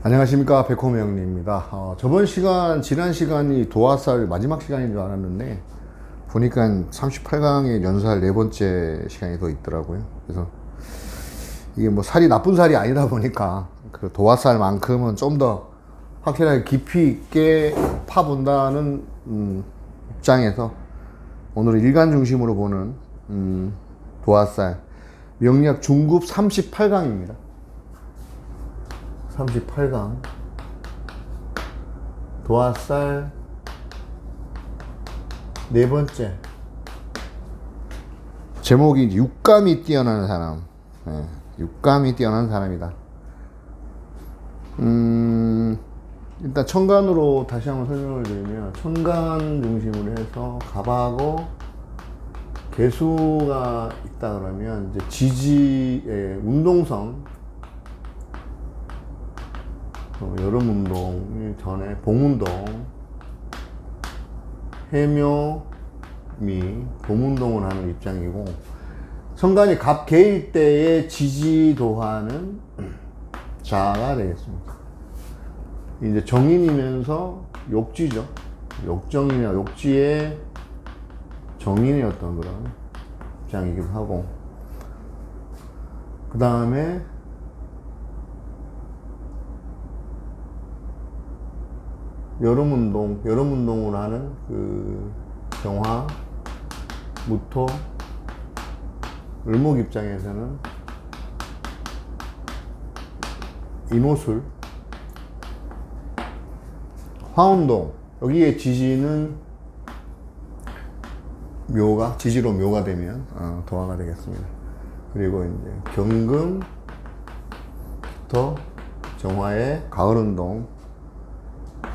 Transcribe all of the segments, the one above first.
안녕하십니까, 백호명리입니다. 저번 시간 지난 시간이 도화살 마지막 시간인 줄 알았는데 보니까 38강의 연살 네 번째 시간이 더 있더라고요. 그래서 이게 뭐 살이 나쁜 살이 아니다 보니까 그 도화살만큼은 좀 더 확실하게 깊이 있게 파본다는 입장에서 오늘은 일간 중심으로 보는 도화살 명리학 중급 38강입니다. 38강 도화살 네 번째 제목이 육감이 뛰어난 사람. 육감이 뛰어난 사람이다. 일단 천간으로 다시 한번 설명을 드리면 천간 중심으로 해서 갑하고 개수가 있다 그러면 이제 지지의 운동성, 여름 운동 전에 봄 운동, 해묘미 봄 운동을 하는 입장이고, 천간이 갑 개일 때의 지지도화는 자가 되겠습니다. 이제 정인이면서 욕지죠. 욕정이나 욕지의 정인의 어떤 그런 입장이기도 하고, 그 다음에 여름 운동을 하는 그 병화, 무토, 을목 입장에서는 임오술, 화운동, 여기에 지지는 묘가, 지지로 묘가 되면 도화가 되겠습니다. 그리고 이제 경금부터 정화의 가을 운동,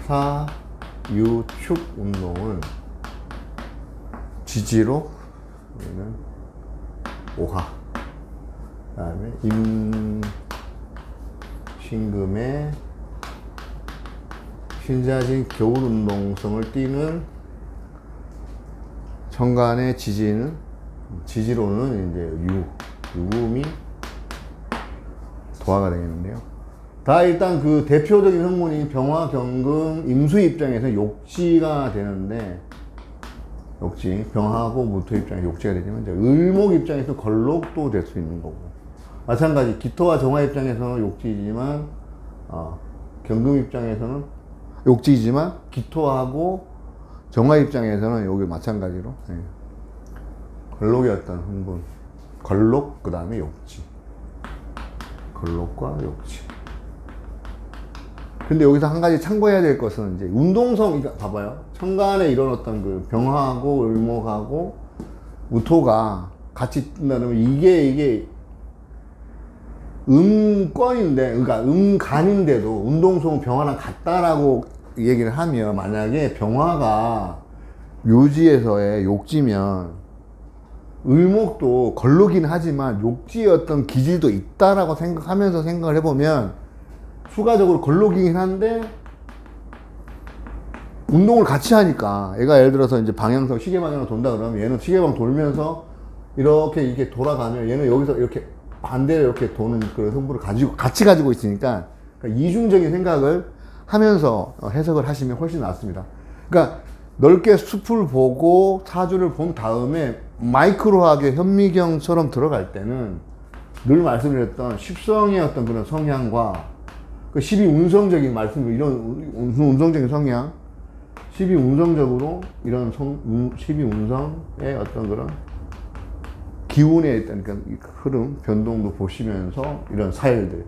사, 유, 축 운동을 지지로, 여기는 오화, 그 다음에 신금의 신자진 겨울 운동성을 띠는 천간의 지지로는 이제 유금이 도화가 되겠는데요. 다 일단 그 대표적인 성분이 병화, 경금, 임수 입장에서 욕지가 되는데, 욕지, 병화하고 무토 입장에서 욕지가 되지만, 이제 을목 입장에서 걸록도 될 수 있는 거고, 마찬가지 기토와 정화 입장에서는 욕지이지만, 경금 입장에서는 욕지이지만, 기토하고 정화 입장에서는 여기 마찬가지로, 걸록의 어떤 흥분, 걸록, 그 다음에 욕지. 걸록과 욕지. 근데 여기서 한 가지 참고해야 될 것은 이제 운동성, 봐봐요. 천간에 이런 어떤 그 병화하고 을목하고 무토가 같이 뜬다면 이게 음권인데, 그러니까 음간인데도 운동성은 병화랑 같다라고 얘기를 하면, 만약에 병화가 묘지에서의 욕지면 을목도 걸로긴 하지만 욕지의 어떤 기질도 있다라고 생각하면서 생각을 해보면 추가적으로 걸로기긴 한데 운동을 같이 하니까, 얘가 예를 들어서 이제 방향성 시계 방향으로 돈다 그러면 얘는 시계방 돌면서 이렇게 돌아가면 얘는 여기서 이렇게 반대로 이렇게 도는 그런 성분을 같이 가지고 있으니까, 그러니까 이중적인 생각을 하면서 해석을 하시면 훨씬 낫습니다. 그러니까 넓게 숲을 보고 사주를 본 다음에 마이크로하게 현미경처럼 들어갈 때는 늘 말씀드렸던 십성의 어떤 그런 성향과 그 12운성적인 말씀, 이런 운성적인 성향, 12운성적으로 이런 12운성의 어떤 그런 기운에 있던 그 흐름, 변동도 보시면서 이런 사열들,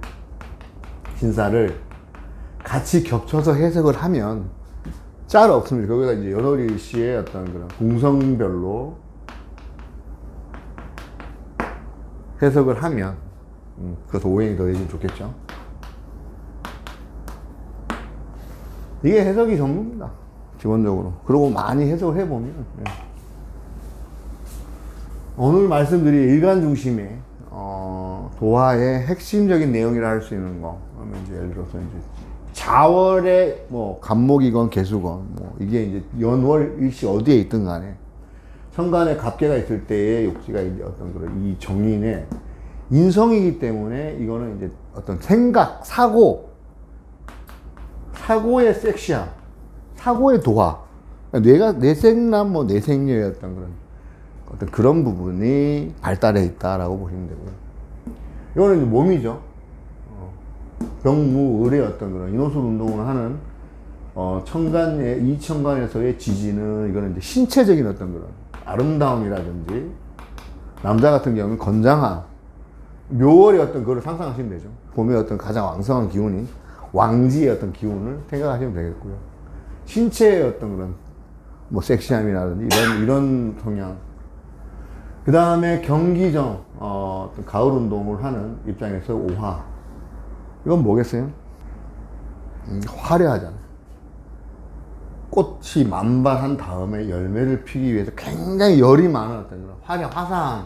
신사를 같이 겹쳐서 해석을 하면 짤 없습니다. 거기다 이제 여덟일시의 어떤 그런 궁성별로 해석을 하면, 그래서 오행이 더해지면 좋겠죠. 이게 해석이 전부입니다, 기본적으로. 그리고 많이 해석을 해보면, 오늘 말씀드릴 일간 중심의 도화의 핵심적인 내용이라 할 수 있는 거, 그러면 이제 예를 들어서 이제 자월의 뭐 간목이건 개수건, 뭐 이게 이제 연월 일시 어디에 있든 간에 천간에 갑계가 있을 때의 욕지가 이제 어떤 그런 이 정인의 인성이기 때문에, 이거는 이제 어떤 생각, 사고, 사고의 섹시함, 사고의 도화, 뇌가 내생남 뭐 내생녀였던 그런 어떤 그런 부분이 발달해 있다라고 보시면 되고요. 이거는 이제 몸이죠. 병무을의 어떤 그런 인호술 운동을 하는 천간의 이천간에서의 지지는 이거는 이제 신체적인 어떤 그런 아름다움이라든지 남자 같은 경우는 건장함, 묘월의 어떤 그걸 상상하시면 되죠. 봄의 어떤 가장 왕성한 기운이 왕지의 어떤 기운을 생각하시면 되겠고요. 신체의 어떤 그런 뭐 섹시함이라든지 이런 성향. 그 다음에 경기정 어떤 가을 운동을 하는 입장에서 오화. 이건 뭐겠어요? 화려하잖아요. 꽃이 만발한 다음에 열매를 피기 위해서 굉장히 열이 많은 어떤 그런 화사함,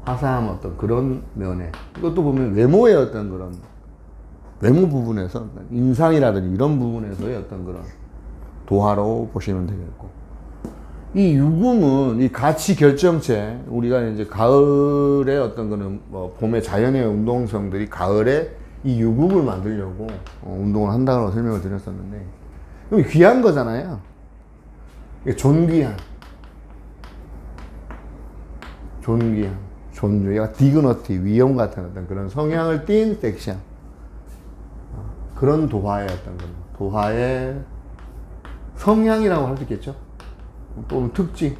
화사함 어떤 그런 면에, 이것도 보면 외모의 어떤 그런 외모 부분에서 인상이라든지 이런 부분에서의 어떤 그런 도화로 보시면 되겠고, 이 유금은 이 가치 결정체, 우리가 이제 가을에 어떤 거는 뭐 봄에 자연의 운동성들이 가을에 이 유금을 만들려고 운동을 한다고 설명을 드렸었는데, 그럼 귀한 거잖아요. 존귀한, 존주, 얘가 디그너티, 위엄 같은 어떤 그런 성향을 띤 섹시함, 그런 도화의 어떤 그런 도화의 성향이라고 할 수 있겠죠. 또는 특징.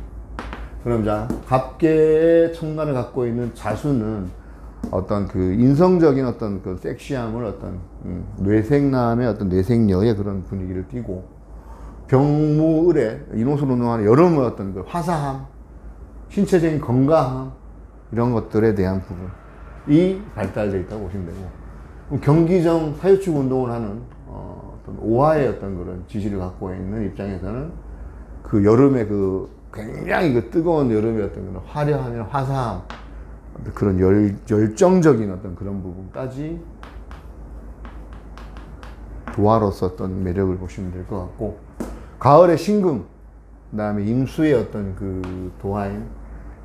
그럼 자, 갑계의 천간을 갖고 있는 자수는 어떤 그 인성적인 어떤 그 섹시함을 어떤 뇌생남의 어떤 뇌생녀의 그런 분위기를 띠고, 병무을의 인호술 운동하는 여름의 어떤 그 화사함, 신체적인 건강함, 이런 것들에 대한 부분이 발달되어 있다고 보시면 되고, 경기정 사유축 운동을 하는 어떤 오화의 어떤 그런 지시를 갖고 있는 입장에서는 그 여름의 그 굉장히 그 뜨거운 여름의 어떤 그런 화려함이나 화사함, 그런 열정적인 어떤 그런 부분까지 도화로서 어떤 매력을 보시면 될 것 같고, 가을의 신금, 그 다음에 임수의 어떤 그 도화인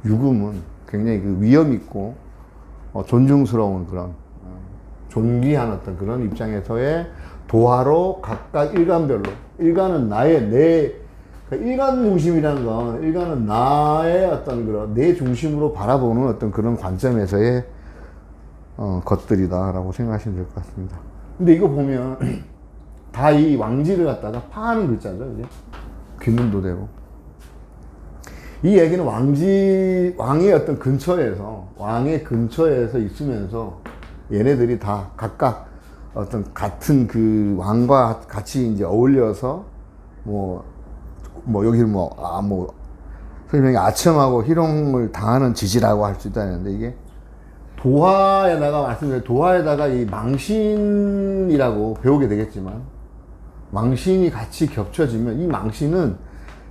유금은 굉장히 그 위험 있고 존중스러운 그런 존귀한 어떤 그런 입장에서의 도화로 각각 일간별로, 일간은 일간 중심이라는 건, 일간은 나의 어떤 그런 내 중심으로 바라보는 어떤 그런 관점에서의 것들이다라고 생각하시면 될 것 같습니다. 근데 이거 보면 다 이 왕지를 갖다가 파하는 글자죠, 이제 귀문도 되고. 이 얘기는 왕의 어떤 왕의 근처에서 있으면서 얘네들이 다 각각 어떤 같은 그 왕과 같이 이제 어울려서 여기를 설명이 아첨하고 희롱을 당하는 지지라고 할 수 있다는데, 이게 도화에다가 이 망신이라고 배우게 되겠지만, 망신이 같이 겹쳐지면 이 망신은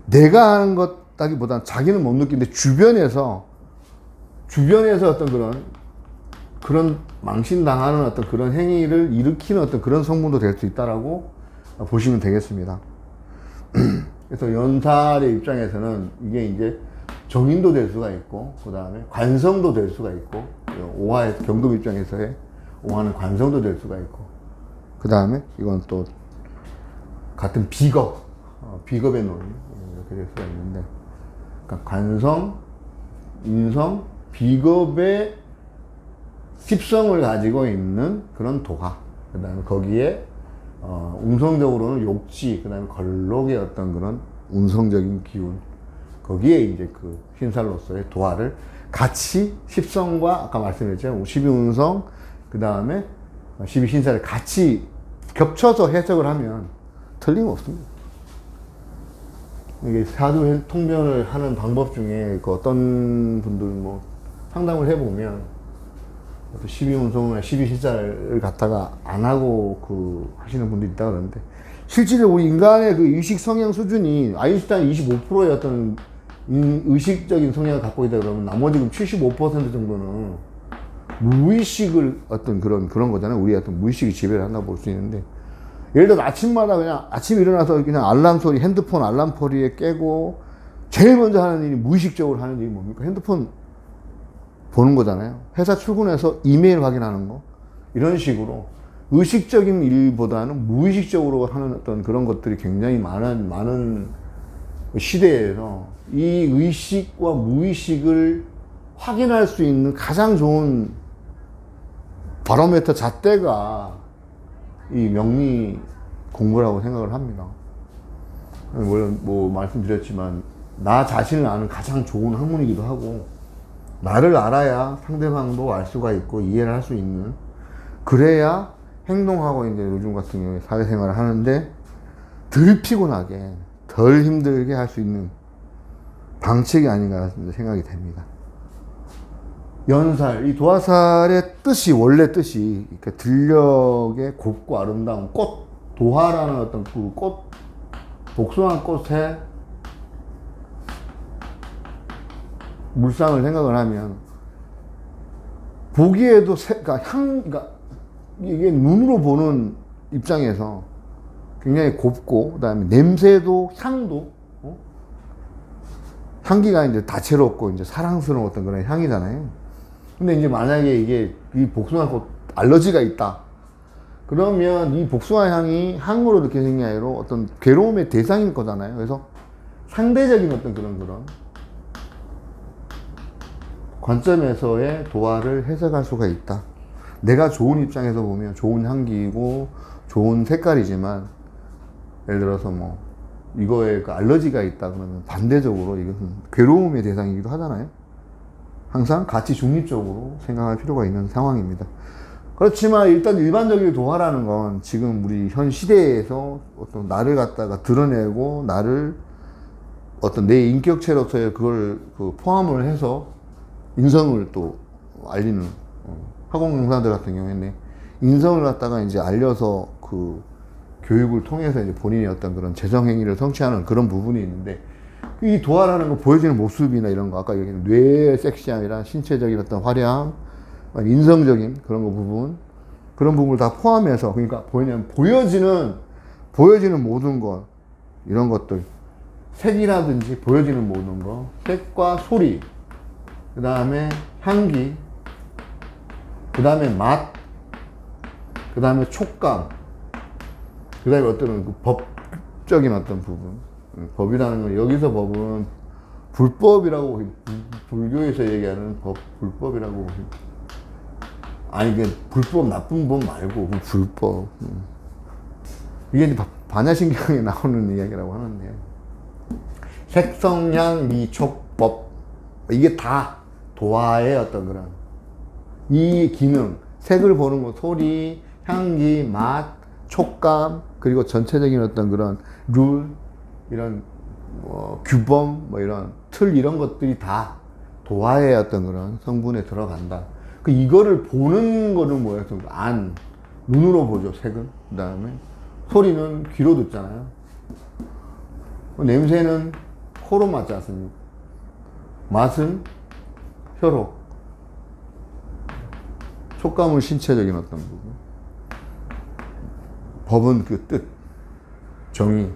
내가 하는 것다기보다는 자기는 못 느끼는데 주변에서 어떤 그런 망신당하는 어떤 그런 행위를 일으키는 어떤 그런 성분도 될 수 있다라고 보시면 되겠습니다. 그래서 연살의 입장에서는 이게 이제 정인도 될 수가 있고, 그 다음에 관성도 될 수가 있고, 오화의 경금 입장에서의 오화는 관성도 될 수가 있고, 그 다음에 이건 또 같은 비겁의 논리, 이렇게 될 수가 있는데, 그러니까 관성, 인성, 비겁의 습성을 가지고 있는 그런 도화, 그 다음에 거기에 운성적으로는 욕지, 그 다음에 걸록의 어떤 그런 운성적인 기운, 거기에 이제 그 신살로서의 도화를 같이 십성과 아까 말씀드렸죠, 12운성, 그 다음에 12신살을 같이 겹쳐서 해석을 하면 틀림없습니다. 이게 사주 통변을 하는 방법 중에 그 어떤 분들 상담을 해보면 12운성이나 12신살을 갖다가 안 하고 하시는 분들이 있다 그러는데, 실제로 우리 인간의 그 의식 성향 수준이 아인슈타인 25%의 어떤 의식적인 성향을 갖고 있다 그러면 나머지 75% 정도는 무의식을 어떤 그런 거잖아요. 우리 어떤 무의식이 지배를 한다고 볼 수 있는데, 예를 들어 아침마다 그냥 아침에 일어나서 그냥 알람 소리, 핸드폰 알람 소리에 깨고 제일 먼저 하는 일이, 무의식적으로 하는 일이 뭡니까? 핸드폰 보는 거잖아요. 회사 출근해서 이메일 확인하는 거. 이런 식으로 의식적인 일보다는 무의식적으로 하는 어떤 그런 것들이 굉장히 많은 시대에서 이 의식과 무의식을 확인할 수 있는 가장 좋은 바로미터 잣대가 이 명리 공부라고 생각을 합니다. 물론 뭐 말씀드렸지만 나 자신을 아는 가장 좋은 학문이기도 하고, 나를 알아야 상대방도 알 수가 있고 이해를 할 수 있는, 그래야 행동하고 이제 요즘 같은 경우에 사회생활을 하는데 덜 피곤하게 덜 힘들게 할 수 있는 방책이 아닌가 생각이 됩니다. 연살, 이 도화살의 뜻이, 원래 뜻이 들녘의 곱고 아름다운 꽃, 도화라는 어떤 그 꽃, 복숭아 꽃에 물상을 생각을 하면 보기에도 그러니까 이게 눈으로 보는 입장에서 굉장히 곱고, 그다음에 냄새도 향도 향기가 이제 다채롭고 이제 사랑스러운 어떤 그런 향이잖아요. 근데 이제 만약에 이게 이 복숭아꽃 알러지가 있다, 그러면 이 복숭아 향이 향으로 느껴지는 게 아니라 어떤 괴로움의 대상인 거잖아요. 그래서 상대적인 어떤 그런 관점에서의 도화를 해석할 수가 있다. 내가 좋은 입장에서 보면 좋은 향기이고 좋은 색깔이지만, 예를 들어서 뭐 이거에 그 알러지가 있다 그러면 반대적으로 이것은 괴로움의 대상이기도 하잖아요. 항상 같이 중립적으로 생각할 필요가 있는 상황입니다. 그렇지만 일단 일반적인 도화라는 건 지금 우리 현 시대에서 어떤 나를 갖다가 드러내고, 나를 어떤 내 인격체로서의 그걸 포함을 해서 인성을 또 알리는, 학원 강사들 같은 경우에는 인성을 갖다가 이제 알려서 그 교육을 통해서 이제 본인의 어떤 그런 재정행위를 성취하는 그런 부분이 있는데, 이 도화라는 거 보여지는 모습이나 이런 거, 아까 얘기한 뇌의 섹시함이랑 신체적인 어떤 화려함, 인성적인 그런 거 부분, 그런 부분을 다 포함해서, 그러니까 보여지는 모든 것, 이런 것들, 색이라든지 보여지는 모든 것, 색과 소리, 그 다음에 향기, 그 다음에 맛, 그 다음에 촉감, 그 다음에 어떤 그 법적인 어떤 부분. 법이라는 건, 여기서 법은 불법이라고, 불교에서 얘기하는 불법이라고. 아니, 이게 불법, 나쁜 법 말고, 불법. 이게 이제 반야신경에 나오는 이야기라고 하는데요. 색성향 미촉법. 이게 다 도화의 어떤 그런, 이 기능, 색을 보는 것, 소리, 향기, 맛, 촉감, 그리고 전체적인 어떤 그런 룰, 이런 규범, 뭐 이런 틀, 이런 것들이 다 도화의 어떤 그런 성분에 들어간다. 이거를 보는 거는 뭐예요? 눈으로 보죠, 색은. 그 다음에 소리는 귀로 듣잖아요. 냄새는 코로 맡지 않습니까? 맛은 혀로. 촉감은 신체적인 어떤 부분. 법은 그 뜻, 정의.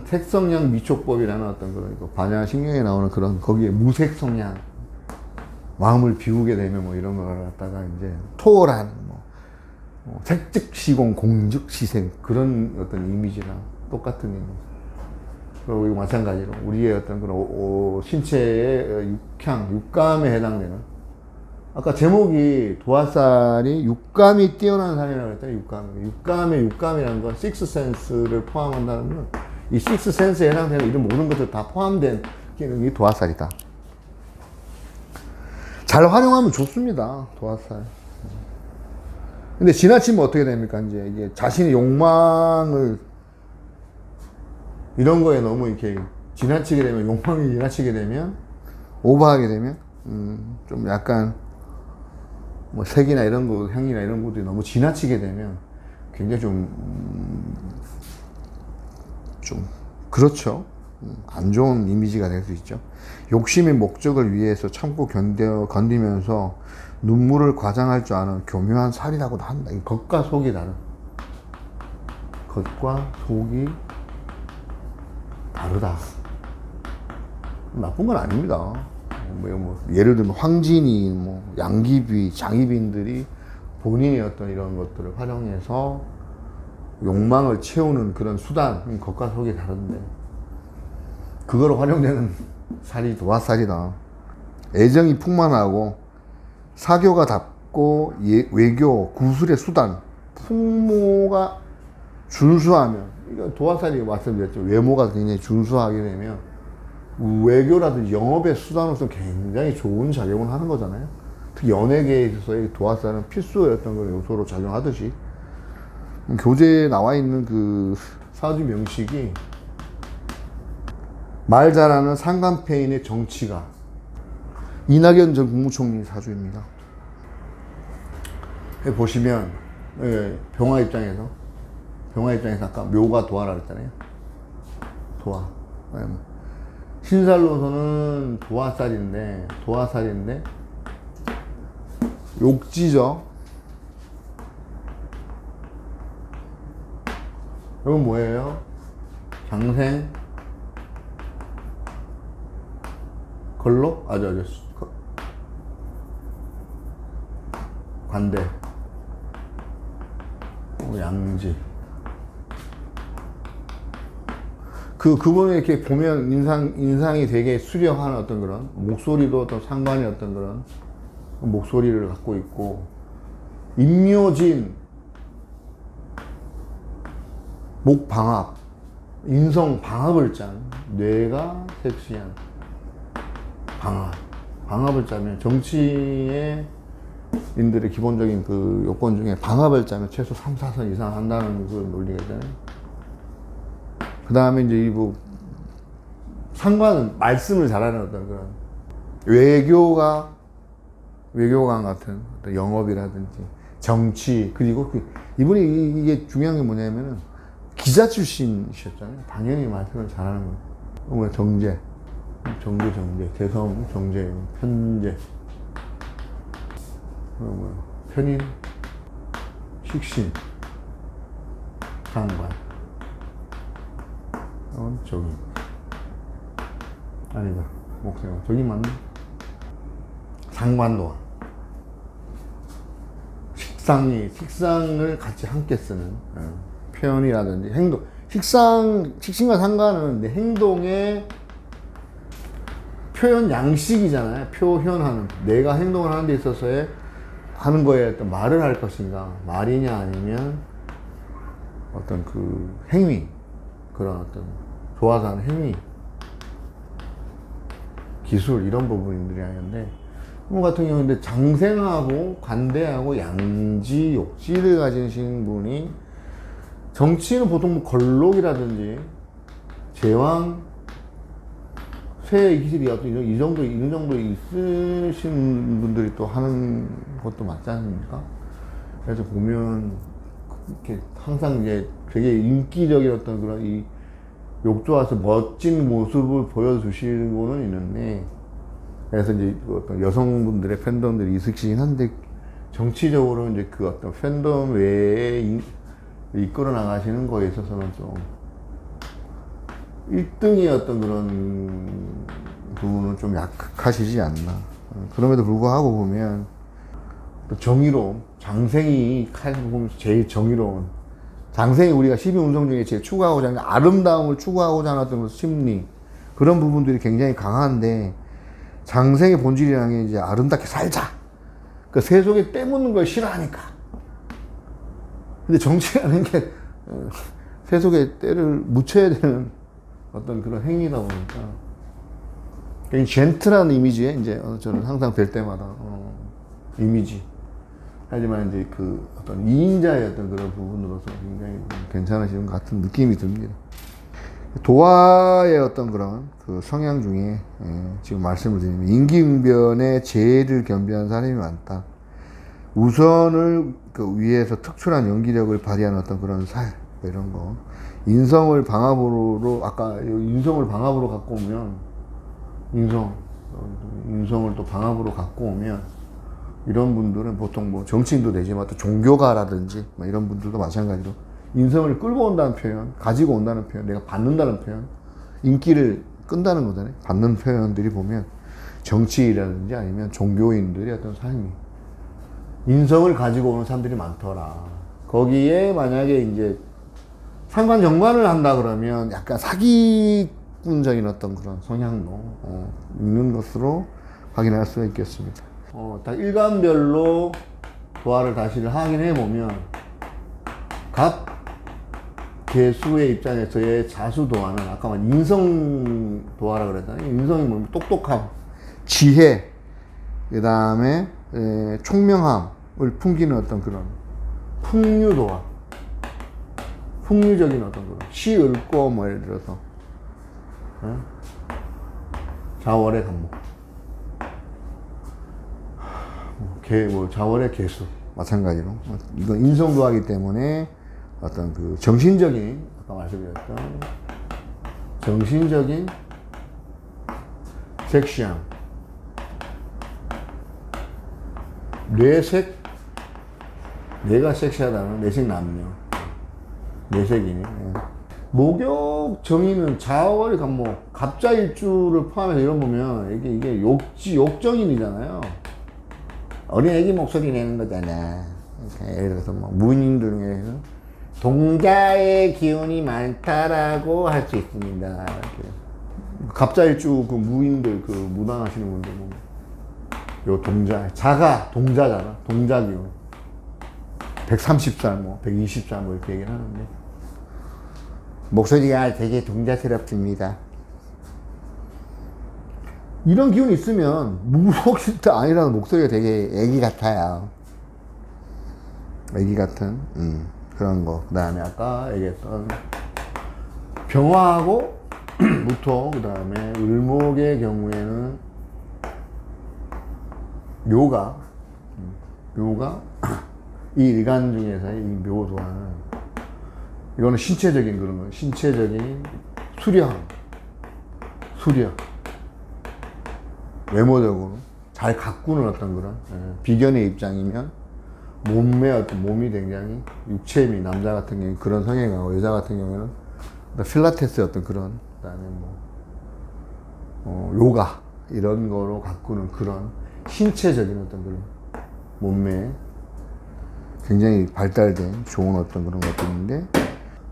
색성향 미촉법이라는 어떤 그런 반야신경에 나오는 그런, 거기에 무색성향, 마음을 비우게 되면 뭐 이런 걸 갖다가 이제 토란, 색즉시공 공즉시생, 그런 어떤 이미지랑 똑같은 이미지. 그리고 이거 마찬가지로 우리의 어떤 그런 신체의 육감에 해당되는, 아까 제목이 도화살이 육감이 뛰어난 산이라고 했잖아요. 육감이라는 건 식스 센스를 포함한다는 건, 이 식스 센스에 해당되는 이런 모든 것들 다 포함된 기능이 도화살이다. 잘 활용하면 좋습니다, 도화살. 근데 지나치면 어떻게 됩니까? 이제 이게 자신의 욕망을, 이런 거에 너무 이렇게 지나치게 되면, 욕망이 지나치게 되면, 오버하게 되면, 좀 약간, 색이나 이런 거, 향이나 이런 것들이 너무 지나치게 되면 굉장히 그렇죠. 안 좋은 이미지가 될 수 있죠. 욕심의 목적을 위해서 참고 견디면서 눈물을 과장할 줄 아는 교묘한 살이라고도 한다. 겉과 속이 다른. 겉과 속이 다르다. 나쁜 건 아닙니다. 예를 들면 황진이, 양귀비, 장희빈들이 본인의 어떤 이런 것들을 활용해서 욕망을 채우는 그런 수단, 것과 속이 다른데, 그거로 활용되는 살이 도화살이다. 애정이 풍만하고 사교가 닿고 외교, 구술의 수단, 풍모가 준수하면, 이거 도화살이 말씀드렸죠. 외모가 굉장히 준수하게 되면 외교라든지 영업의 수단으로서 굉장히 좋은 작용을 하는 거잖아요. 특히 연예계에 있어서의 도화살은 필수였던 그런 요소로 작용하듯이, 교재에 나와 있는 그 사주 명식이 말 잘하는 상간패인의 정치가, 이낙연 전 국무총리 사주입니다. 보시면 병화 입장에서 아까 묘가 도화라 그랬잖아요. 도화. 신살로서는 도화살인데 욕지죠. 이건 뭐예요? 장생, 걸록, 관대, 양지. 그분을 이렇게 보면 인상이 되게 수려한 어떤 그런, 목소리도 어떤 상관의 어떤 그런 목소리를 갖고 있고, 임묘진, 목방합, 인성 방합을 짠, 뇌가 섹시한 방합을 짜면, 정치의 인들의 기본적인 그 요건 중에 방합을 짜면 최소 3, 4선 이상 한다는 그 논리가 있잖아요. 그 다음에 이제 상관은 말씀을 잘하는 어떤 그런 외교관 같은 어떤 영업이라든지 정치, 그리고 이분이 이게 중요한 게 뭐냐면은 기자 출신이셨잖아요. 당연히 말씀을 잘하는 거예요. 정제, 대성, 정제, 편제, 편인, 식신, 상관, 적인. 아니다, 목생화. 적인 맞나? 상관도화. 식상을 같이 함께 쓰는 표현이라든지 행동. 식신과 상관은 내 행동의 표현 양식이잖아요. 표현하는. 내가 행동을 하는 데 있어서의 하는 거에 어떤 말을 할 것인가, 말이냐 아니면 어떤 그 행위, 그런 어떤 좋아서 하는 행위, 기술, 이런 부분들이 하는데, 뭐 같은 경우는 장생하고 관대하고 양지, 욕지를 가지신 분이, 정치는 보통 뭐 걸록이라든지 제왕, 쇠의 기질이 이 정도 있으신 분들이 또 하는 것도 맞지 않습니까? 그래서 보면 이렇게 항상 이제 되게 인기적인 어떤 그런 이 욕조와서 멋진 모습을 보여주시고는 있는데, 그래서 이제 어떤 여성분들의 팬덤들이 있으시긴 한데, 정치적으로 이제 그 어떤 팬덤 외에 이끌어 나가시는 거에 있어서는 좀 1등의 어떤 그런 부분은 좀 약하시지 않나. 그럼에도 불구하고 보면 또 정의로움, 장생이 보면 제일 정의로운, 장생이 우리가 12운성 중에 제일 추구하고자 하는 아름다움을 추구하고자 하는 어떤 심리, 그런 부분들이 굉장히 강한데, 장생의 본질이라는 게 이제 아름답게 살자, 그 세속에 때묻는 걸 싫어하니까. 근데 정치라는 게 세속에 때를 묻혀야 되는 어떤 그런 행위다 보니까 굉장히 젠틀한 이미지에 이제 저는 항상 뵐 때마다 이미지. 하지만 이제 그 어떤 이인자의 어떤 그런 부분으로서 굉장히 괜찮으신 것 같은 느낌이 듭니다. 도화의 어떤 그런 그 성향 중에 지금 말씀을 드리면, 임기응변에 재해를 겸비한 사람이 많다. 우선을 그 위해서 특출한 연기력을 발휘하는 어떤 그런 이런 거. 인성을 방합으로, 아까 인성을 방합으로 갖고 오면, 인성을 또 방합으로 갖고 오면, 이런 분들은 보통 뭐 정치인도 되지만 또 종교가라든지 뭐 이런 분들도 마찬가지로 인성을 끌고 온다는 표현, 가지고 온다는 표현, 내가 받는다는 표현, 인기를 끈다는 거잖아요. 받는 표현들이 보면 정치인이라든지 아니면 종교인들의 어떤 삶이 인성을 가지고 오는 사람들이 많더라. 거기에 만약에 이제 상관 정관을 한다 그러면 약간 사기꾼적인 어떤 그런 성향도 있는 것으로 확인할 수가 있겠습니다. 딱 일간별로 도화를 다시 확인해 보면 각 개수의 입장에서의 자수 도화는 아까 말 인성 도화라 그랬잖아요. 인성이 뭐 똑똑함, 지혜, 그 다음에 총명함을 풍기는 어떤 그런 풍류 도화, 풍류적인 어떤 그런 시 읊고 뭐 예를 들어서 자월의 간목, 자월의 개수 마찬가지로 이건 인성 도화이기 때문에 어떤 그 정신적인 아까 말씀드렸던 정신적인 섹시함, 뇌색, 내가 섹시하다는 뇌색 남녀, 뇌색이네. 목욕 정의는 자월의 간목, 갑자일주를 포함해서 이런 보면 이게 욕정인이잖아요. 어린 애기 목소리 내는 거잖아. 예를 들어서 뭐 무인들 중에서 동자의 기운이 많다라고 할 수 있습니다. 이렇게. 갑자일주 그 무인들 그 무당하시는 분들 보면 요 동자잖아. 동자 기운. 130살 뭐 120살 뭐 이렇게 얘기를 하는데 목소리가 되게 동자스럽습니다. 이런 기운이 있으면 무속실도 아니라는 목소리가 되게 애기 같아요. 애기 같은 그런 거. 그 다음에 아까 얘기했던 병화하고 무토, 그 다음에 을목의 경우에는 묘가 이 일간 중에서의 이 묘도화는 이거는 신체적인 그런 거, 신체적인 수려 외모적으로 잘 가꾸는 어떤 그런 비견의 입장이면 몸이 굉장히 육체미, 남자 같은 경우에 그런 성향이고 여자 같은 경우에는 필라테스 어떤 그런, 그다음에 요가 이런 거로 가꾸는 그런 신체적인 어떤 그런 몸매 굉장히 발달된 좋은 어떤 그런 것들인데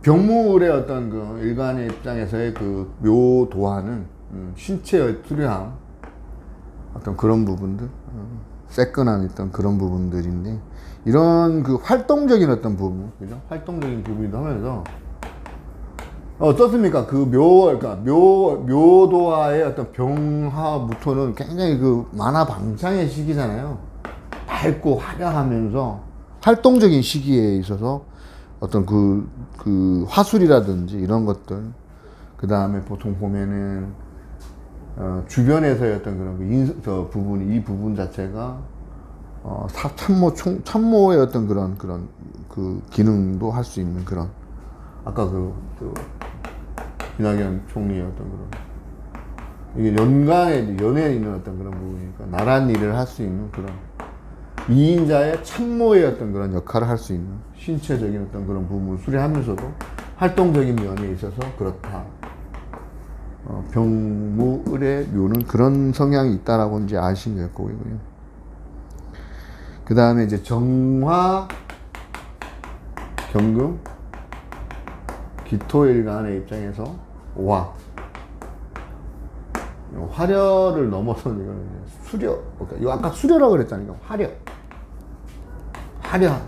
병물의 어떤 그 일간의 입장에서의 그 묘도화는 신체의 수려함 어떤 그런 부분들 새끈한 어떤 그런 부분들인데 이런 그 활동적인 어떤 부분, 그죠? 활동적인 부분이도 하면서 어떻습니까? 그 그러니까 묘도화의 어떤 병화무토는 굉장히 그 만화방창의 시기잖아요. 밝고 화려하면서 활동적인 시기에 있어서 어떤 그 화술이라든지 이런 것들, 그 다음에 보통 보면은 주변에서의 어떤 그런 부분이 이 부분 자체가 참모의 어떤 그런 그 기능도 할 수 있는 그런 아까 이낙연 총리의 어떤 그런 이게 연애에 있는 어떤 그런 부분이니까 나란 일을 할 수 있는 그런 이인자의 참모의 어떤 그런 역할을 할 수 있는 신체적인 어떤 그런 부분을 수리하면서도 활동적인 면에 있어서 그렇다. 병무을의 묘는 그런 성향이 있다라고 이제 아시면 될 거고요. 그 다음에 이제 정화, 경금, 기토일간의 입장에서 오화. 화려를 넘어서는 이거는 수려. 그러니까 이거 아까 수려라고 그랬잖아요. 화려한.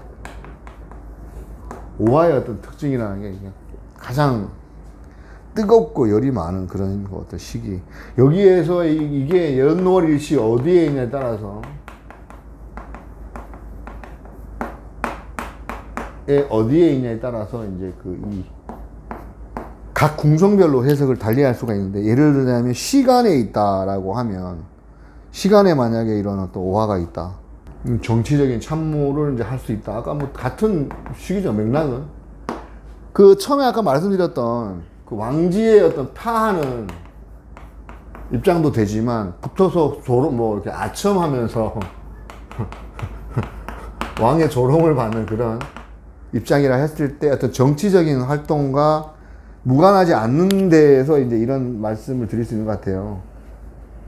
오화의 어떤 특징이라는 게 이게 가장 뜨겁고 열이 많은 그런 어떤 시기. 여기에서 이게 연월일시 어디에 있냐에 따라서 어디에 있냐에 따라서 이제 각 궁성별로 해석을 달리할 수가 있는데 예를 들자면 시간에 있다라고 하면 시간에 만약에 이런 어떤 오화가 있다. 정치적인 참모를 이제 할 수 있다. 아까 뭐 같은 시기죠. 맥락은. 그 처음에 아까 말씀드렸던 그 왕지의 어떤 타하는 입장도 되지만 붙어서 이렇게 아첨하면서 왕의 조롱을 받는 그런 입장이라 했을 때 어떤 정치적인 활동과 무관하지 않는 데에서 이제 이런 말씀을 드릴 수 있는 것 같아요.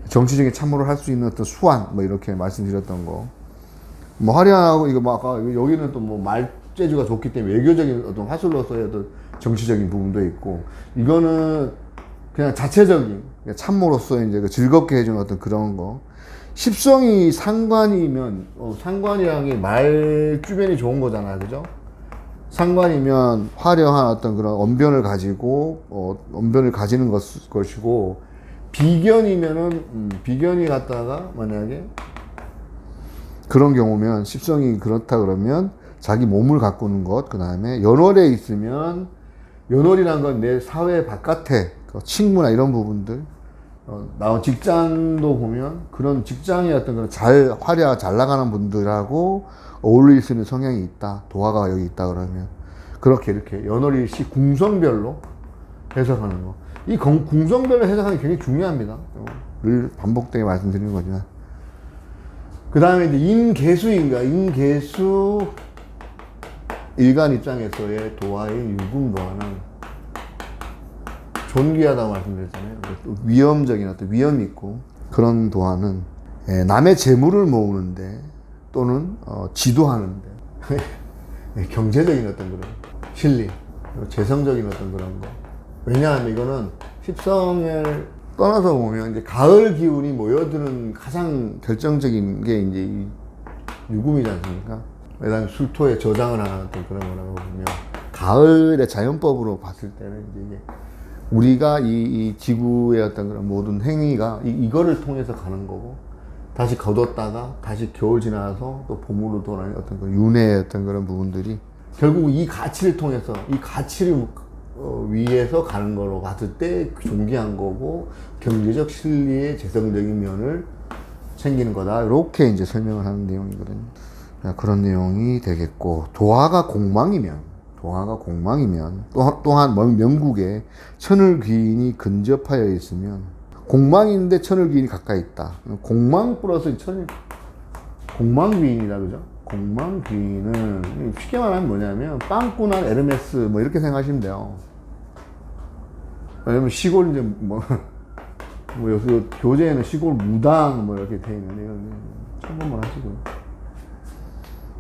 정치적인 참모를 할 수 있는 어떤 수완, 뭐 이렇게 말씀드렸던 거. 뭐 화려하고 이거 뭐 아까 여기는 또 뭐 말재주가 좋기 때문에 외교적인 어떤 화술로서의 어떤 정치적인 부분도 있고, 이거는 그냥 자체적인 참모로서 이제 그 즐겁게 해주는 어떤 그런 거. 십성이 상관이면 상관이라는 게 말 주변이 좋은 거잖아요, 그죠? 상관이면 화려한 어떤 그런 언변을 가지고 언변을 가지는 것이고, 비견이면은 비견이 갖다가 만약에 그런 경우면 십성이 그렇다 그러면 자기 몸을 가꾸는 것, 그 다음에 연월에 있으면 연월이란 건 내 사회 바깥에 친구나 이런 부분들, 나온 직장도 보면 그런 직장의 어떤 그런 잘 나가는 분들하고 어울릴 수 있는 성향이 있다. 도화가 여기 있다 그러면 그렇게 이렇게 연월일시 궁성별로 해석하는 거. 이 궁성별로 해석하는 게 굉장히 중요합니다. 늘 반복되게 말씀드리는 거지만. 그 다음에 이제 인계수인가, 인계수 일간 입장에서의 도화의 유금도화는 존귀하다고 말씀드렸잖아요. 위험적인 어떤 위험이 있고, 그런 도화는 남의 재물을 모으는데 또는 지도하는데 경제적인 어떤 그런 실리, 재성적인 어떤 그런 거. 왜냐하면 이거는 십성을 떠나서 보면 이제 가을 기운이 모여드는 가장 결정적인 게 이제 이 유금이지 않습니까? 왜냐하면 술토에 저장을 하는 어떤 그런 거라고 보면, 가을의 자연법으로 봤을 때는 이제 이게 우리가 이 지구의 어떤 그런 모든 행위가 이거를 통해서 가는 거고, 다시 거뒀다가 다시 겨울 지나서 또 봄으로 돌아오는 어떤 그 윤회의 어떤 그런 부분들이 결국 이 가치를 통해서, 이 가치를 위에서 가는 거로 봤을 때 존귀한 거고, 경제적 실리의 재성적인 면을 챙기는 거다. 이렇게 이제 설명을 하는 내용이거든요. 그런 내용이 되겠고, 도화가 공망이면 또한 명국에 천을귀인이 근접하여 있으면, 공망인데 천을귀인이 가까이 있다. 공망 플러스 공망귀인이다, 그죠? 공망귀인은 쉽게 말하면 뭐냐면 빵꾸난 에르메스 뭐 이렇게 생각하시면 돼요. 왜냐면 시골 이제 뭐 여기 교재에는 시골 무당 뭐 이렇게 돼 있는데 참고만 하시고요.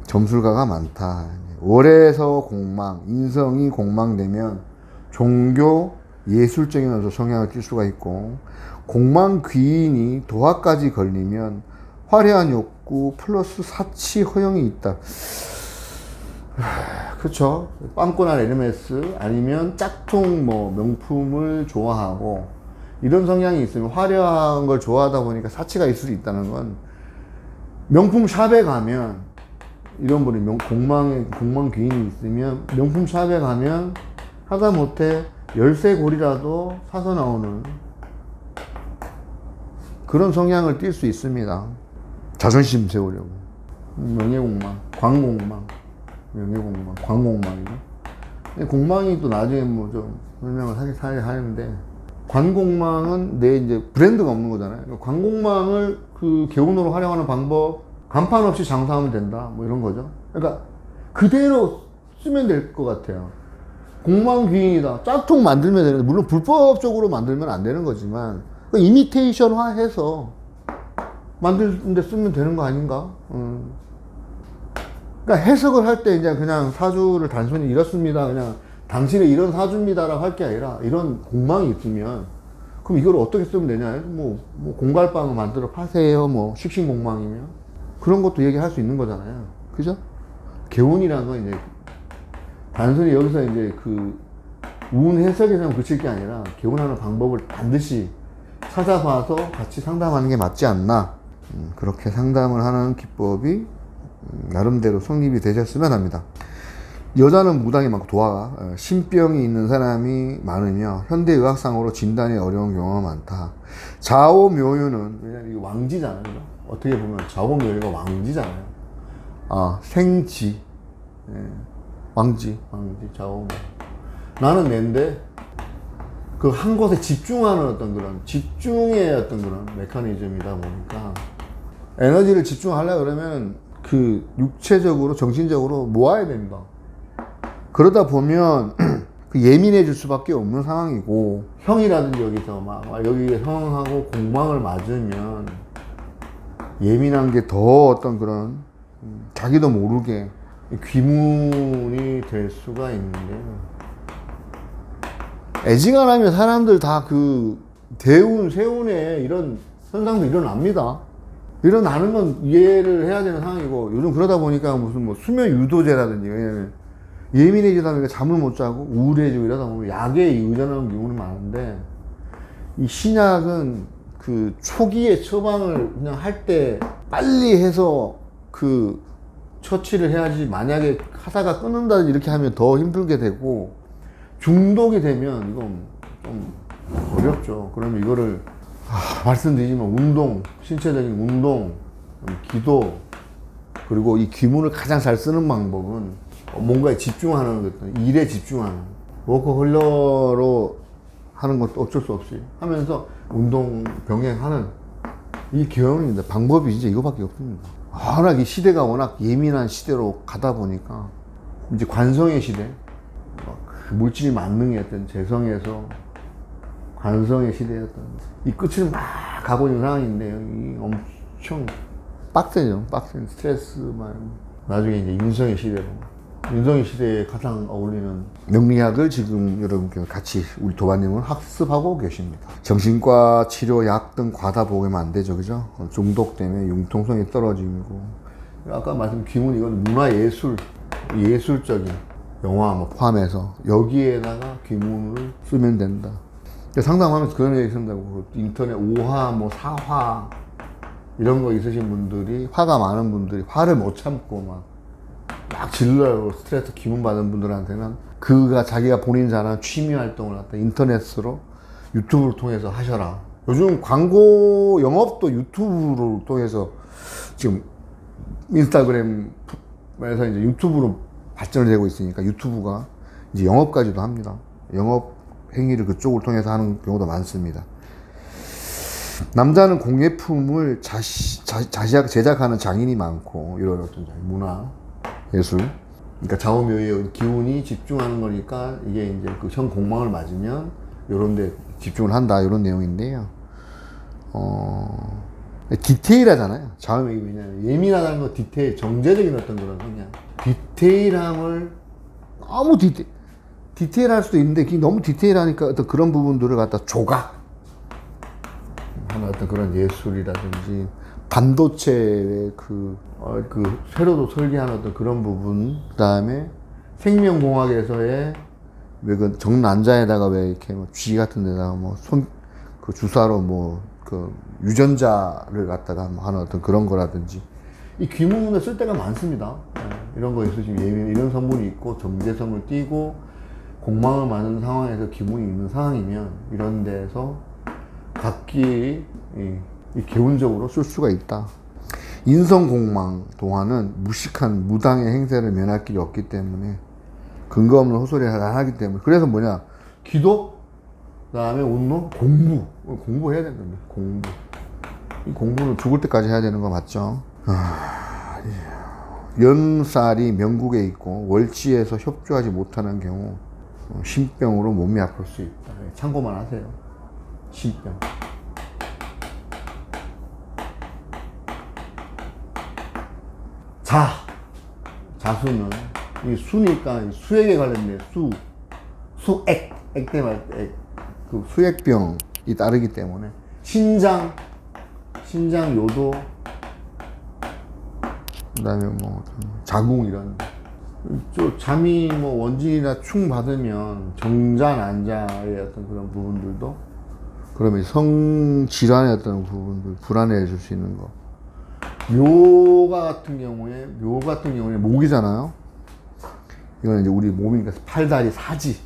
점술가가 많다. 월에서 공망, 인성이 공망되면 종교, 예술적인 어떤 성향을 띌 수가 있고, 공망 귀인이 도화까지 걸리면 화려한 욕구 플러스 사치 허영이 있다. 그렇죠. 빵꾸난 에르메스 아니면 짝퉁 뭐 명품을 좋아하고 이런 성향이 있으면, 화려한 걸 좋아하다 보니까 사치가 있을 수 있다는 건, 명품 샵에 가면 이런 분이 공망 귀인이 있으면 명품 샵에 가면 하다못해 열쇠고리라도 사서 나오는 그런 성향을 띌 수 있습니다. 자존심 세우려고. 명예공망, 광공망, 명예공망, 광공망이죠. 공망이 또 나중에 뭐 좀 설명을 하는데, 관공망은 내 이제 브랜드가 없는 거잖아요. 관공망을 그 개운으로 활용하는 방법, 간판 없이 장사하면 된다, 뭐 이런 거죠. 그러니까 그대로 쓰면 될 것 같아요. 공망귀인이다, 짝퉁 만들면 되는데, 물론 불법적으로 만들면 안 되는 거지만 이미테이션화 해서 만드는데 쓰면 되는 거 아닌가? 그러니까 해석을 할 때 이제 그냥 사주를 단순히 이렇습니다, 그냥 당신의 이런 사주입니다라고 할 게 아니라, 이런 공망이 있으면 그럼 이걸 어떻게 쓰면 되냐? 뭐 공갈빵을 만들어 파세요, 뭐 식신공망이면 그런 것도 얘기할 수 있는 거잖아요, 그죠? 개운이라는 건 이제 단순히 여기서 이제 그 운 해석에서만 그칠 게 아니라, 개운하는 방법을 반드시 찾아봐서 같이 상담하는 게 맞지 않나. 그렇게 상담을 하는 기법이 나름대로 성립이 되셨으면 합니다. 여자는 무당이 많고 도화가 신병이 있는 사람이 많으며 현대의학상으로 진단이 어려운 경우가 많다. 좌오묘유는, 왜냐면 이거 왕지잖아요, 그죠? 어떻게 보면 좌오묘유가 왕지잖아요. 생지, 왕지, 좌오묘. 나는 낸데 그 한 곳에 집중하는 어떤 그런 집중의 어떤 그런 메커니즘이다 보니까, 에너지를 집중하려고 그러면 그 육체적으로 정신적으로 모아야 됩니다. 그러다 보면 그 예민해질 수밖에 없는 상황이고, 형이라든지 여기서 막 여기에 형하고 공망을 맞으면 예민한 게 더 어떤 그런 자기도 모르게 귀문이 될 수가 있는데요. 애지간하면 사람들 다 그 대운, 세운에 이런 현상도 일어납니다. 일어나는 건 이해를 해야 되는 상황이고, 요즘 그러다 보니까 무슨 뭐 수면 유도제라든지, 왜냐면 예민해지다 보니까 잠을 못 자고 우울해지고 이러다 보면 약에 의존하는 경우는 많은데, 이 신약은 그 초기에 처방을 그냥 할 때 빨리 해서 그 처치를 해야지, 만약에 하다가 끊는다든지 이렇게 하면 더 힘들게 되고, 중독이 되면 이건 좀 어렵죠. 그러면 이거를 말씀드리지만 운동, 신체적인 운동, 기도, 그리고 이 귀문을 가장 잘 쓰는 방법은 뭔가에 집중하는 것, 일에 집중하는, 워커홀러로 하는 것도 어쩔 수 없이 하면서 운동 병행하는 이 경험입니다. 방법이 진짜 이거밖에 없습니다. 워낙 이 시대가 워낙 예민한 시대로 가다 보니까 이제 관성의 시대, 물질이 만능이었던 재성에서 관성의 시대였던 이 끝을 막 가고 있는 상황인데, 이 엄청 빡세죠. 빡센 스트레스만. 나중에 이제 인성의 시대로, 인성의 시대에 가장 어울리는 명리학을 지금 여러분께 같이 우리 도반님은 학습하고 계십니다. 정신과 치료 약 등 과다 복용하면 안 되죠, 그죠? 중독 때문에 융통성이 떨어지고, 아까 말씀 귀문, 이건 문화예술, 예술적인 영화 뭐 포함해서 여기에다가 귀문을 쓰면 된다. 상담하면서 그런 얘기 쓴다고. 인터넷 5화, 뭐 4화 이런 거 있으신 분들이, 화가 많은 분들이 화를 못 참고 막 질러요. 스트레스 기분 받은 분들한테는 그가 자기가 본인 잘하는 취미 활동을 갖다 인터넷으로 유튜브를 통해서 하셔라. 요즘 광고 영업도 유튜브를 통해서 지금 인스타그램에서 이제 유튜브로 발전이 되고 있으니까 유튜브가 이제 영업까지도 합니다. 영업 행위를 그쪽을 통해서 하는 경우도 많습니다. 남자는 공예품을 제작하는 장인이 많고, 이런 어떤 문화, 예술, 그러니까 좌우묘의 기운이 집중하는 거니까 이게 이제 그 현 공망을 맞으면 이런 데 집중을 한다, 이런 내용인데요. 디테일하잖아요. 좌우묘의. 왜냐면 예민하다는 건 디테일, 정제적인 어떤 그런 성향. 디테일함을 너무 디테일할 수도 있는데, 너무 디테일하니까 어떤 그런 부분들을 갖다 조각 하는 어떤 그런 예술이라든지, 반도체의 그 세로도 설계하는 어떤 그런 부분, 그 다음에 생명공학에서의 왜 그 정난자에다가 왜 이렇게 뭐 쥐 같은 데다가 뭐 그 주사로 뭐 그 유전자를 갖다가 뭐 하는 어떤 그런 거라든지, 이 귀문문에 쓸 때가 많습니다. 이런 거 있으시면 예민, 이런 성분이 있고 정제성을 띠고 공망을 맞는 상황에서 기문이 있는 상황이면 이런 데서 각기 이 개운적으로 쓸 수가 있다. 인성공망 동화는 무식한 무당의 행세를 면할 길이 없기 때문에, 근거 없는 헛소리를 하기 때문에, 그래서 뭐냐, 기도, 그 다음에 운동, 공부해야 되는 겁니다. 이 공부는 죽을 때까지 해야 되는 거 맞죠? 연살이 명국에 있고 월지에서 협조하지 못하는 경우 신병으로 몸이 아플 수 있다. 참고만 하세요. 신병. 자수는 이 수니까 수액에 관련된 수액, 액 때문에 그 수액병이 따르기 때문에 신장 요도, 그 다음에 뭐 자궁, 이런 잠이 뭐 원진이나 충 받으면 정자 난자의 어떤 그런 부분들도, 그러면 성질환의 어떤 부분들 불안해질 수 있는 거. 묘 같은 경우에 목이잖아요. 이건 이제 우리 몸이니까 팔다리 사지,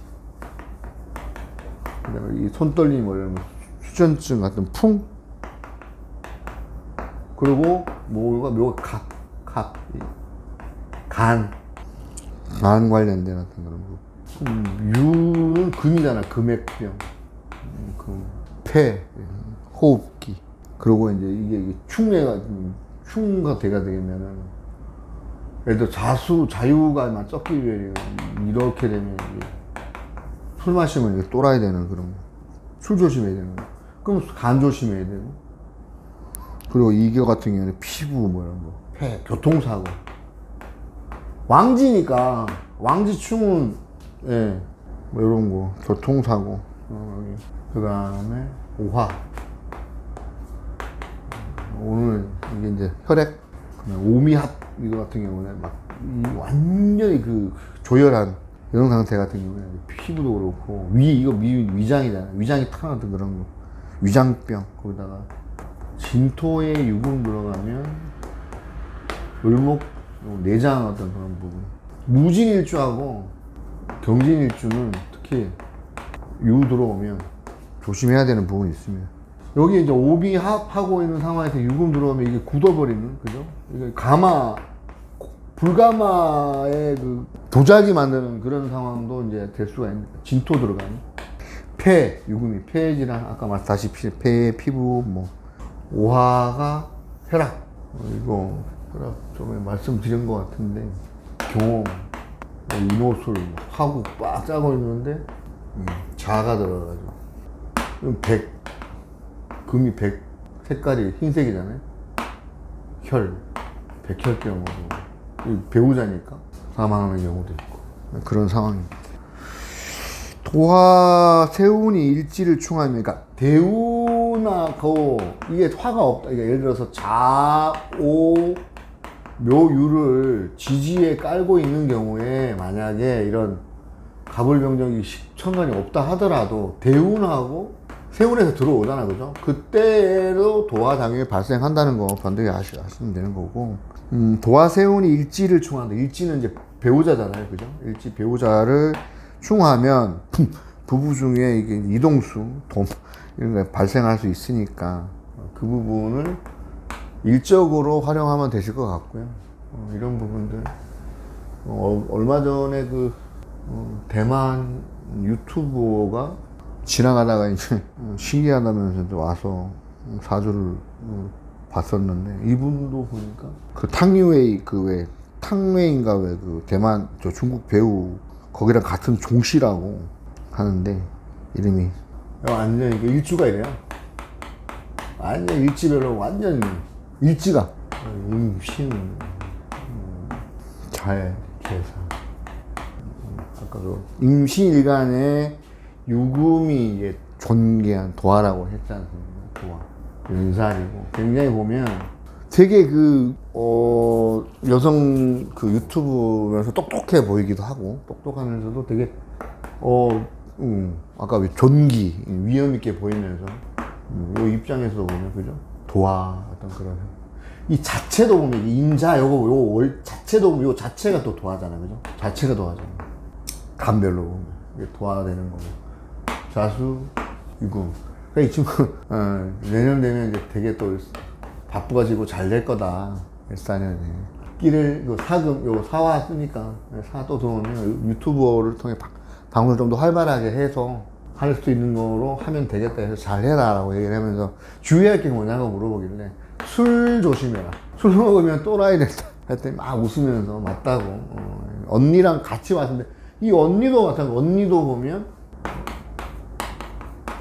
그다음에 이 손떨림, 수전증 같은 풍, 그리고 묘가 간 관련된 어떤 그런 거. 유는 금이잖아. 금액병, 폐, 호흡기. 그리고 이제 이게 충가 되가 되면은, 예를 들어 자유가 섞기 위해 이렇게 되면 술 마시면 이게 또라이 되는 그런 거. 술 조심해야 되는 거. 그럼 간 조심해야 되고. 그리고 이거 같은 경우는 피부, 뭐 이런 거, 폐, 교통사고, 왕지니까 왕지충은 예, 뭐 이런 거 교통사고 여기. 그 다음에 오화 오늘 이게 이제 혈액 오미합 이거 같은 경우는 막 완전히 그 조열한 이런 상태 같은 경우에 피부도 그렇고 이거 위장이잖아. 위장이 타나던 그런 거. 위장병 거기다가 진토에 유금 들어가면 을목 내장 어떤 그런 부분. 무진일주하고 경진일주는 특히 유 들어오면 조심해야 되는 부분이 있습니다. 여기 이제 오비합하고 있는 상황에서 유금 들어오면 이게 굳어버리는, 그죠? 이게 불가마의 그 도자기 만드는 그런 상황도 이제 될 수가 있는, 진토 들어가는. 유금이 폐질환, 아까 말했다시피 폐, 피부, 뭐, 오화가 혈압. 이거 혈압 전에 말씀드린 것 같은데, 경험, 인호술, 화국 빡 짜고 있는데, 자가 들어가가지고. 금이 색깔이 흰색이잖아요. 백혈병으로. 배우자니까 사망하는 경우도 있고. 그런 상황입니다. 도화 세운이 일지를 충하면, 그러니까 대운하고 이게 화가 없다. 그러니까 예를 들어서 자오 묘유를 지지에 깔고 있는 경우에 만약에 이런 가불병정이 천간이 없다 하더라도 대운하고 세운에서 들어오잖아, 그죠? 그때로 도화 당연히 발생한다는 거 반드시 아시면 되는 거고. 도화 세운이 일지를 충한다. 일지는 이제 배우자잖아요, 그죠? 일지 배우자를 충하면 부부 중에 이게 이동수, 이런 게 발생할 수 있으니까 그 부분을 일적으로 활용하면 되실 것 같고요. 이런 부분들. 얼마 전에 대만 유튜버가 지나가다가 이제 신기하다면서 와서 사주를 봤었는데, 이분도 보니까 탕웨이 탕웨이인가 대만 중국 배우 거기랑 같은 종씨라고 하는데 이름이 완전 일주가 이래요. 완전 일지별로 완전 일지가 임신 잘 계산 아까 임신일간에 유금이 이제 존귀한 도화라고 했지 않습니까? 도화. 연살이고. 굉장히 보면 되게 여성 유튜브면서 똑똑해 보이기도 하고, 똑똑하면서도 되게, 아까 존귀, 위험있게 보이면서, 이 입장에서 보면, 그죠? 도화, 어떤 그런. 이 자체도 보면, 인자, 자체도 보면, 자체가 또 도화잖아요. 그죠? 자체가 도화잖아요. 간별로 보면. 이게 도화되는 거고. 자수, 유금. 그러니까 이 친구, 내년 되면 이제 되게 또 바쁘가지고 잘 될 거다. 14년에. 끼를, 사화 쓰니까, 사 또 들어오면 유튜버를 통해 방송을 좀 더 활발하게 해서 할 수 있는 거로 하면 되겠다 해서 잘 해라 라고 얘기를 하면서 주의할 게 뭐냐고 물어보길래 술 조심해라. 술 먹으면 또라이 된다. 했더니 막 웃으면서 맞다고. 언니랑 같이 왔는데, 이 언니도 마찬가지고, 언니도 보면,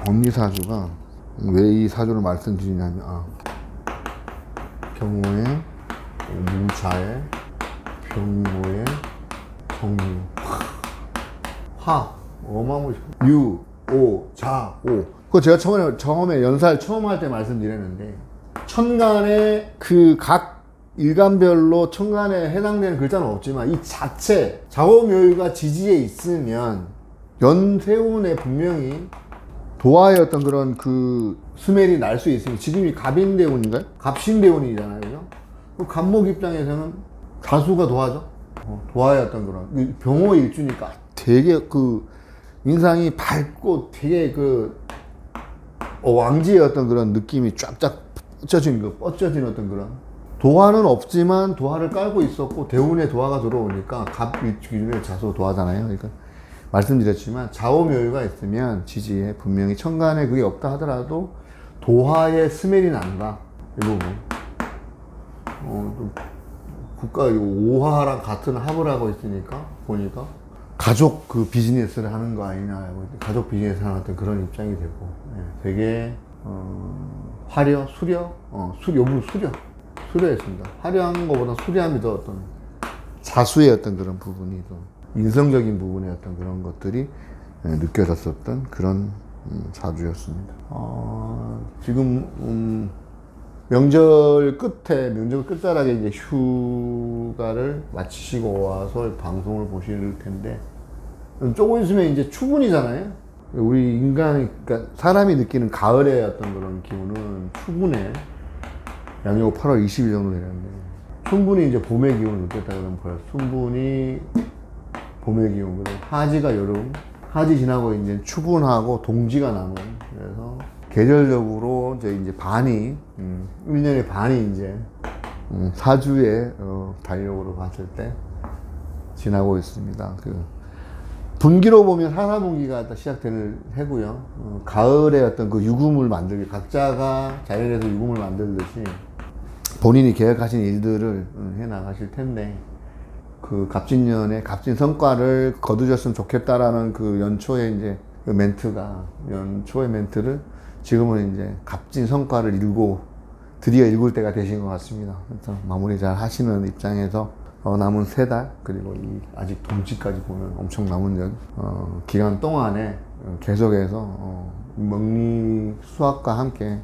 언니 사주가 왜 이 사주를 말씀드리냐면, 경호에 무자에 병모에 정유 화 어마무시 유 오 자 오. 그거 제가 처음에 연살 처음 할 때 말씀드렸는데, 천간에 각 일간별로 천간에 해당되는 글자는 없지만 이 자체 자오묘유가 지지에 있으면 연세운에 분명히 도화의 어떤 그런 스멜이 날 수 있으니, 지금이 갑인대운인가요? 갑신대운이잖아요, 그죠? 갑목 입장에서는 자수가 도화죠. 도화의 어떤 그런 병호 일주니까 되게 인상이 밝고 되게 왕지의 어떤 그런 느낌이 쫙쫙 뻗쳐진 어떤 그런. 도화는 없지만 도화를 깔고 있었고, 대운에 도화가 들어오니까 갑 기준에 자수 도화잖아요. 그러니까 말씀드렸지만 좌오묘유가 있으면 지지에 분명히 천간에 그게 없다 하더라도 도화의 스멜이 난다. 이 부분. 국가 오화랑 같은 합을 하고 있으니까 보니까 가족 비즈니스를 하는 거 아니냐, 가족 비즈니스 하는 어떤 그런 입장이 되고, 되게 수려했습니다. 화려한 것보다 수려함이 더 어떤 사수의 어떤 그런 부분이 또 인성적인 부분의 어떤 그런 것들이 느껴졌었던 그런 사주였습니다. 지금 명절 끝자락에 이제 휴가를 마치시고 와서 방송을 보실 텐데 조금 있으면 이제 추분이잖아요. 우리 그러니까 사람이 느끼는 가을의 어떤 그런 기운은 추분에 양력 8월 20일 정도 되는데春분이 이제 봄의 기운을 느꼈다 그러면 벌써春분이 봄의 기운, 그리고 하지가 여름, 하지 지나고 이제 추분하고 동지가 남은, 그래서 계절적으로 이제 반이 1년의 반이 이제 사주의 달력으로 봤을 때 지나고 있습니다. 분기로 보면 사사분기가 시작되는 해고요. 가을에 어떤 그 유금을 만들기, 각자가 자연에서 유금을 만들듯이 본인이 계획하신 일들을 해 나가실 텐데, 그 갑진년에 값진 성과를 거두셨으면 좋겠다라는 그 연초의 이제 그 멘트가, 연초의 멘트를 지금은 이제 값진 성과를 드디어 읽을 때가 되신 것 같습니다. 그래서 마무리 잘 하시는 입장에서 남은 3달, 그리고 아직 동지까지 보면 엄청 남은 기간 동안에 계속해서 먹리 수학과 함께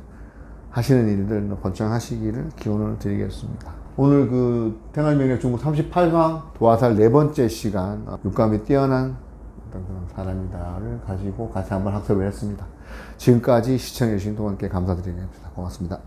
하시는 일들 번창하시기를 기원을 드리겠습니다. 오늘 태갈명력 중국 38강 도화살 4번째 시간, 육감이 뛰어난 어떤 그런 사람이다를 가지고 같이 한번 학습을 했습니다. 지금까지 시청해주신 동안께 감사드리겠습니다. 고맙습니다.